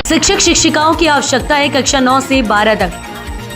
शिक्षक शिक्षिकाओं की आवश्यकता है कक्षा 9 से 12 तक।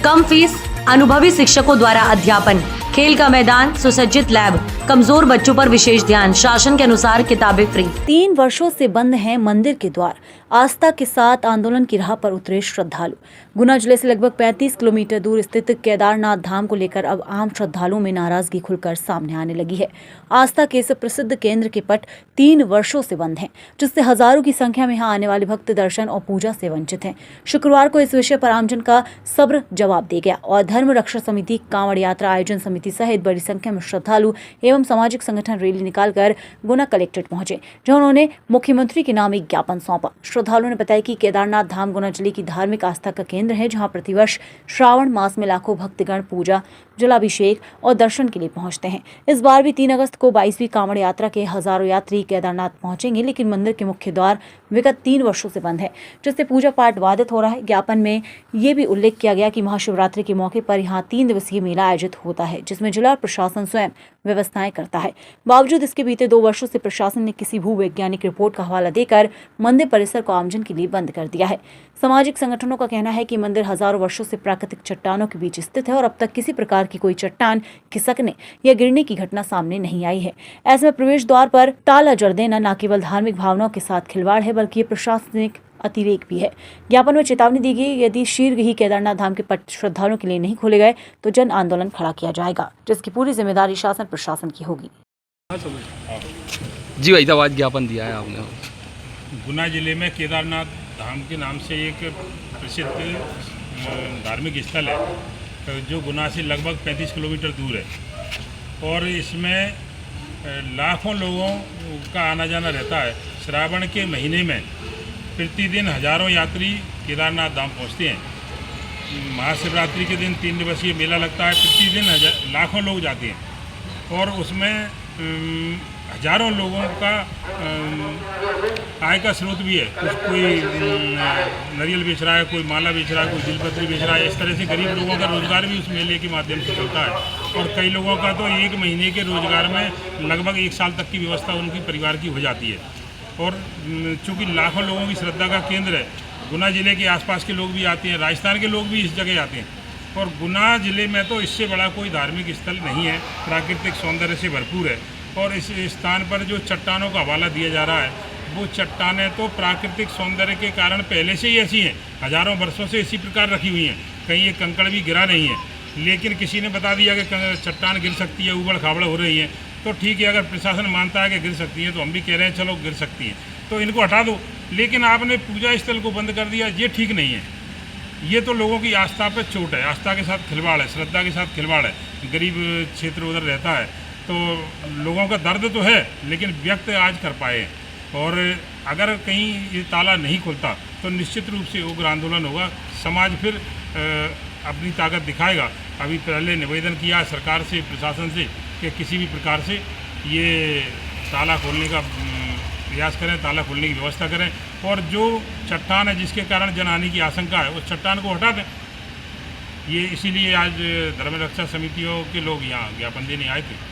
कम फीस, अनुभवी शिक्षकों द्वारा अध्यापन, खेल का मैदान, सुसज्जित लैब, कमजोर बच्चों पर विशेष ध्यान, शासन के अनुसार किताबें फ्री। 3 वर्षों से बंद हैं मंदिर के द्वार। आस्था के साथ आंदोलन की राह पर उतरे श्रद्धालु। गुना जिले से लगभग 35 किलोमीटर दूर स्थित केदारनाथ धाम को लेकर अब आम श्रद्धालुओं में नाराजगी खुलकर सामने आने लगी है। आस्था के इस प्रसिद्ध केंद्र के पट 3 वर्षों से बंद हैं, जिससे हजारों की संख्या में यहाँ आने वाले भक्त दर्शन और पूजा से वंचित हैं। शुक्रवार को इस विषय पर आमजन का सब्र जवाब दे गया और धर्म रक्षा समिति, कांवड़ यात्रा आयोजन समिति सहित बड़ी संख्या में श्रद्धालु एवं सामाजिक संगठन रैली निकालकर गुना कलेक्ट्रेट पहुंचे, जहां उन्होंने मुख्यमंत्री के नाम एक ज्ञापन सौंपा। श्रद्धालुओं ने बताया कि केदारनाथ धाम गुना जिले की धार्मिक आस्था का केंद्र है, जहां प्रतिवर्ष श्रावण मास में लाखों भक्तगण पूजा, जलाभिषेक और दर्शन के लिए पहुंचते हैं। इस बार भी 3 अगस्त को 22वीं कांवड़ यात्रा के हजारों यात्री केदारनाथ पहुंचेंगे, लेकिन मंदिर के मुख्य द्वार विगत 3 वर्षों से बंद है, जिससे पूजा पाठ बाधित हो रहा है। ज्ञापन में ये भी उल्लेख किया गया कि महाशिवरात्रि के मौके पर यहाँ 3 दिवसीय मेला आयोजित होता है, जिसमें जिला प्रशासन स्वयं व्यवस्थाएं करता है। बावजूद इसके बीते 2 वर्षों से प्रशासन ने किसी भूवैज्ञानिक रिपोर्ट का हवाला देकर मंदिर परिसर को आमजन के लिए बंद कर दिया है। सामाजिक संगठनों का कहना है कि मंदिर हजारों वर्षों से प्राकृतिक चट्टानों के बीच स्थित है और अब तक किसी प्रकार की कोई चट्टान खिसकने या गिरने की घटना सामने नहीं आई है। ऐसे में प्रवेश द्वार पर ताला जड़ देना न केवल धार्मिक भावनाओं के साथ खिलवाड़ है, बल्कि ये प्रशासनिक अतिरेक भी है। ज्ञापन में चेतावनी दी गई, यदि शीघ्र ही केदारनाथ धाम के पट श्रद्धालुओं के लिए नहीं खोले गए तो जन आंदोलन खड़ा किया जाएगा, जिसकी पूरी जिम्मेदारी शासन प्रशासन की होगी। जी भाई साहब, आज ज्ञापन दिया है आपने। गुना जिले में केदारनाथ धाम के नाम से एक प्रसिद्ध धार्मिक स्थल है, जो गुना से लगभग 35 किलोमीटर दूर है और इसमें लाखों लोगों का आना जाना रहता है। श्रावण के महीने में प्रतिदिन हजारों यात्री केदारनाथ धाम पहुंचते हैं। महाशिवरात्रि के दिन 3 दिवसीय मेला लगता है, प्रतिदिन लाखों लोग जाते हैं और उसमें हजारों लोगों का आय का स्रोत भी है। कोई नारियल बेच रहा है, कोई माला बेच रहा है, कोई दिलपत्री बेच रहा है। इस तरह से गरीब लोगों का रोजगार भी उस मेले के माध्यम से चलता है और कई लोगों का तो 1 महीने के रोजगार में लगभग 1 साल तक की व्यवस्था उनकी परिवार की हो जाती है। और चूँकि लाखों लोगों की श्रद्धा का केंद्र है, गुना जिले के आसपास के लोग भी आते हैं, राजस्थान के लोग भी इस जगह आते हैं और गुना जिले में तो इससे बड़ा कोई धार्मिक स्थल नहीं है। प्राकृतिक सौंदर्य से भरपूर है और इस स्थान पर जो चट्टानों का हवाला दिया जा रहा है, वो चट्टानें तो प्राकृतिक सौंदर्य के कारण पहले से ही ऐसी हैं, हजारों वर्षों से इसी प्रकार रखी हुई हैं। कहीं ये कंकड़ भी गिरा नहीं है, लेकिन किसी ने बता दिया कि चट्टान गिर सकती है, उबड़ खाबड़ हो रही है, तो ठीक है, अगर प्रशासन मानता है कि गिर सकती है तो हम भी कह रहे हैं चलो गिर सकती हैं, तो इनको हटा दो। लेकिन आपने पूजा स्थल को बंद कर दिया, ये ठीक नहीं है। ये तो लोगों की आस्था पर चोट है, आस्था के साथ खिलवाड़ है, श्रद्धा के साथ खिलवाड़ है। गरीब क्षेत्र उधर रहता है तो लोगों का दर्द तो है, लेकिन व्यक्त आज कर पाए। और अगर कहीं ये ताला नहीं खुलता तो निश्चित रूप से उग्र आंदोलन होगा। समाज फिर अपनी ताकत दिखाएगा। अभी पहले निवेदन किया सरकार से, प्रशासन से कि किसी भी प्रकार से ये ताला खोलने का प्रयास करें, ताला खोलने की व्यवस्था करें और जो चट्टान है जिसके कारण जनहानि की आशंका है उस चट्टान को हटा दें। ये इसीलिए आज धर्म रक्षा समितियों के लोग यहाँ ज्ञापन देने आए थे।